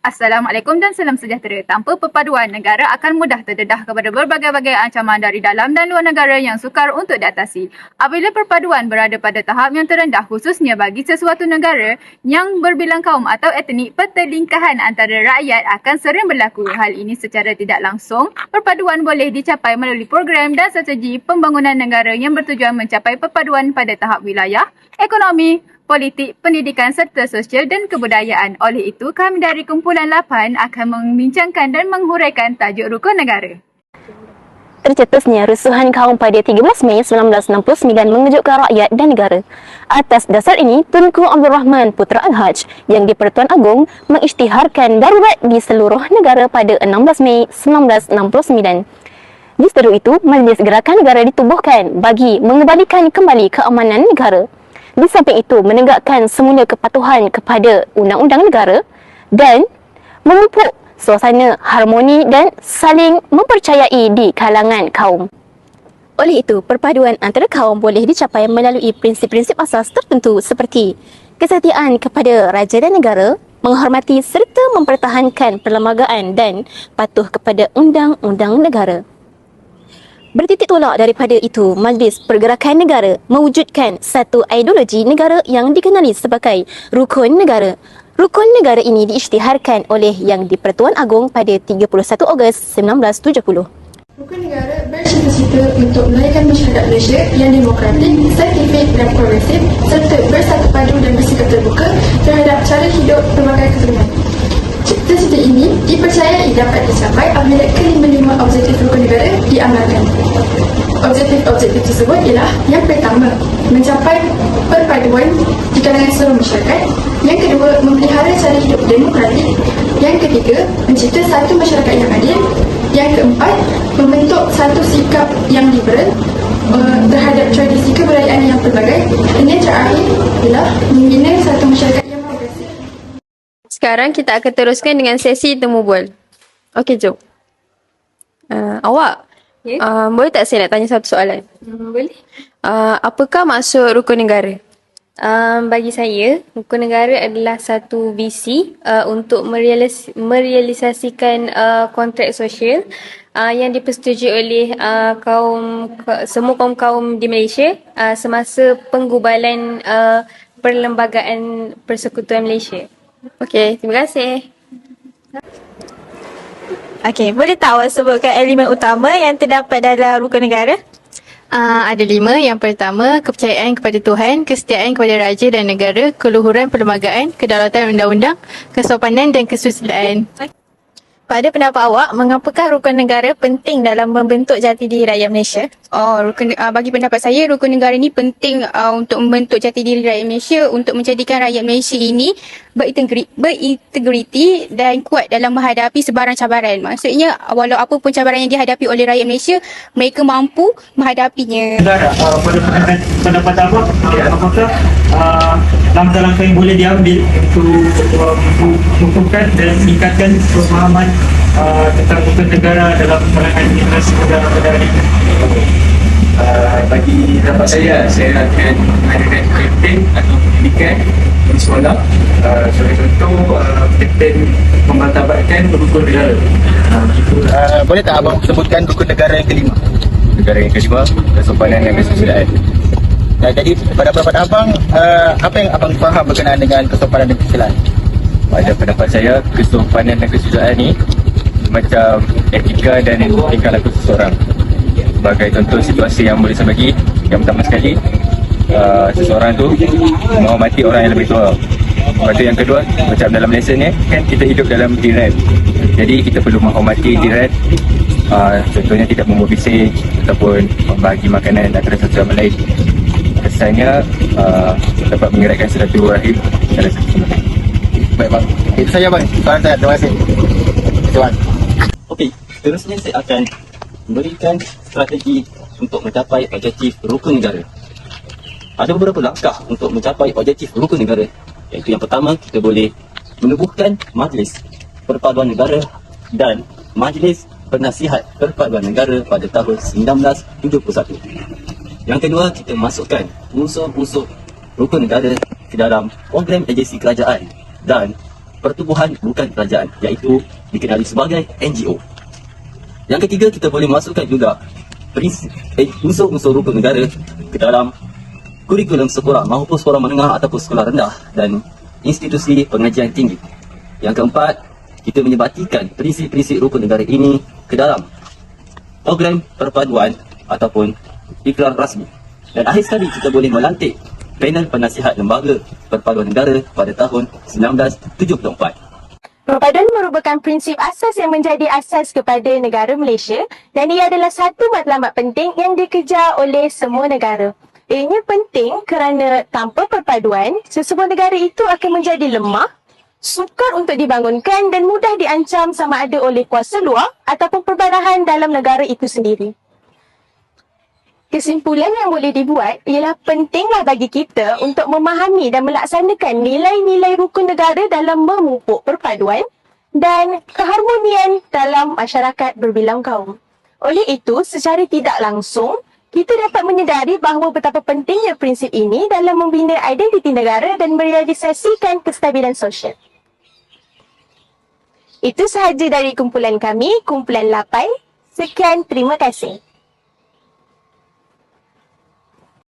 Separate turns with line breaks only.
Assalamualaikum dan salam sejahtera. Tanpa perpaduan, negara akan mudah terdedah kepada berbagai-bagai ancaman dari dalam dan luar negara yang sukar untuk diatasi. Apabila perpaduan berada pada tahap yang terendah, khususnya bagi sesuatu negara yang berbilang kaum atau etnik, pertelingkahan antara rakyat akan sering berlaku. Hal ini secara tidak langsung, perpaduan boleh dicapai melalui program dan strategi pembangunan negara yang bertujuan mencapai perpaduan pada tahap wilayah, ekonomi, politik, pendidikan serta sosial dan kebudayaan. Oleh itu, kami dari Kumpulan 8 akan membincangkan dan menghuraikan tajuk rukun negara.
Tercetusnya rusuhan kaum pada 13 Mei 1969 mengejutkan rakyat dan negara. Atas dasar ini, Tunku Abdul Rahman Putra Al-Haj yang di-Pertuan Agong mengisytiharkan darurat di seluruh negara pada 16 Mei 1969. Di seteru itu, Majlis Gerakan Negara ditubuhkan bagi mengembalikan kembali keamanan negara. Di samping itu, menegakkan semula kepatuhan kepada undang-undang negara dan memupuk suasana harmoni dan saling mempercayai di kalangan kaum. Oleh itu, perpaduan antara kaum boleh dicapai melalui prinsip-prinsip asas tertentu seperti kesetiaan kepada raja dan negara, menghormati serta mempertahankan perlembagaan dan patuh kepada undang-undang negara. Bertitik tolak daripada itu, Majlis Pergerakan Negara mewujudkan satu ideologi negara yang dikenali sebagai Rukun Negara. Rukun negara ini diisytiharkan oleh Yang di-Pertuan Agong pada 31 Ogos 1970.
Rukun negara bercita-cita untuk melahirkan masyarakat Malaysia yang demokratik, saintifik dan progresif serta bersatu padu dan bersikap terbuka terhadap cara hidup pelbagai keturunan. Cita-cita ini dipercayai dapat dicapai apabila kelima-lima objektif rukun negara diamalkan. Objektif-objektif tersebut ialah: yang pertama, mencapai perpaduan di kalangan seluruh masyarakat; yang kedua, memelihara cara hidup demokratik; yang ketiga, mencipta satu masyarakat yang adil; yang keempat, membentuk satu sikap yang liberal terhadap tradisi kebudayaan yang pelbagai; dan yang terakhir ialah membina satu masyarakat yang progresif.
Sekarang kita akan teruskan dengan sesi temu bual. Okey, jom. Awak, boleh tak saya nak tanya satu soalan?
Boleh.
Apakah maksud rukun negara?
Bagi saya, rukun negara adalah satu visi untuk merealisasikan kontrak sosial yang dipersetujui oleh semua kaum di Malaysia semasa penggubalan Perlembagaan Persekutuan Malaysia.
Okey, terima kasih.
Okey, boleh tahu awak sebutkan elemen utama yang terdapat dalam rukun negara?
Ada 5. Yang pertama, kepercayaan kepada Tuhan, kesetiaan kepada raja dan negara, keluhuran perlembagaan, kedaulatan undang-undang, kesopanan dan kesusilaan.
Pada pendapat awak, mengapakah rukun negara penting dalam membentuk jati diri rakyat Malaysia?
Bagi pendapat saya, rukun negara ini penting untuk membentuk jati diri rakyat Malaysia, untuk menjadikan rakyat Malaysia ini berintegriti dan kuat dalam menghadapi sebarang cabaran. Maksudnya, walau apa pun cabaran yang dihadapi oleh rakyat Malaysia, mereka mampu menghadapinya.
Pada pendapat abang, apakah langkah-langkah yang boleh diambil untuk mengukuhkan dan meningkatkan pemahaman tentang rukun negara dalam kalangan generasi muda pada hari ini?
Bagi pendapat saya akan mengadakan kempen atau pendidikan di sekolah. Sebagai contoh, kempen memartabatkan rukun negara.
Boleh tak abang sebutkan rukun negara yang kelima?
Negara yang kelima, kesopanan dan kesusilaan.
Jadi pada pendapat abang, apa yang abang faham berkenaan dengan kesopanan dan kesusilaan?
Pada pendapat saya, kesopanan dan kesusilaan ni macam etika dan tingkah laku seseorang. Sebagai contoh situasi yang boleh saya bagi, yang pertama sekali, seseorang tu menghormati orang yang lebih tua. Lepas tu yang kedua, macam dalam Malaysia ni kan kita hidup dalam jiran. Jadi kita perlu menghormati jiran. Contohnya tidak membuat bising ataupun membagi makanan antara satu sama lain. Kesannya dapat menggerakkan silaturahim antara satu sama lain.
Baik bang, itu saja bang. Soalan saya, terima kasih. Tuan.
Okey, seterusnya saya akan memberikan strategi untuk mencapai objektif rukun negara. Ada beberapa langkah untuk mencapai objektif rukun negara, iaitu yang pertama, kita boleh menubuhkan Majlis Perpaduan Negara dan Majlis Penasihat Perpaduan Negara pada tahun 1971. Yang kedua, kita masukkan unsur-unsur rukun negara ke dalam program agensi kerajaan dan pertubuhan bukan kerajaan, iaitu dikenali sebagai NGO. Yang ketiga, kita boleh masukkan juga unsur-unsur rukun negara ke dalam kurikulum sekolah maupun sekolah menengah ataupun sekolah rendah dan institusi pengajian tinggi. Yang keempat, kita menyebatikan prinsip-prinsip rukun negara ini ke dalam program perpaduan ataupun ikrar rasmi. Dan akhir sekali, kita boleh melantik panel penasihat lembaga perpaduan negara pada tahun 1974.
Perpaduan merupakan prinsip asas yang menjadi asas kepada negara Malaysia dan ia adalah satu matlamat penting yang dikejar oleh semua negara. Ianya penting kerana tanpa perpaduan, sesebuah negara itu akan menjadi lemah, sukar untuk dibangunkan dan mudah diancam sama ada oleh kuasa luar ataupun perbadahan dalam negara itu sendiri. Kesimpulan yang boleh dibuat ialah pentinglah bagi kita untuk memahami dan melaksanakan nilai-nilai rukun negara dalam memupuk perpaduan dan keharmonian dalam masyarakat berbilang kaum. Oleh itu, secara tidak langsung, kita dapat menyedari bahawa betapa pentingnya prinsip ini dalam membina identiti negara dan merealisasikan kestabilan sosial. Itu sahaja dari kumpulan kami, kumpulan 8. Sekian, terima kasih.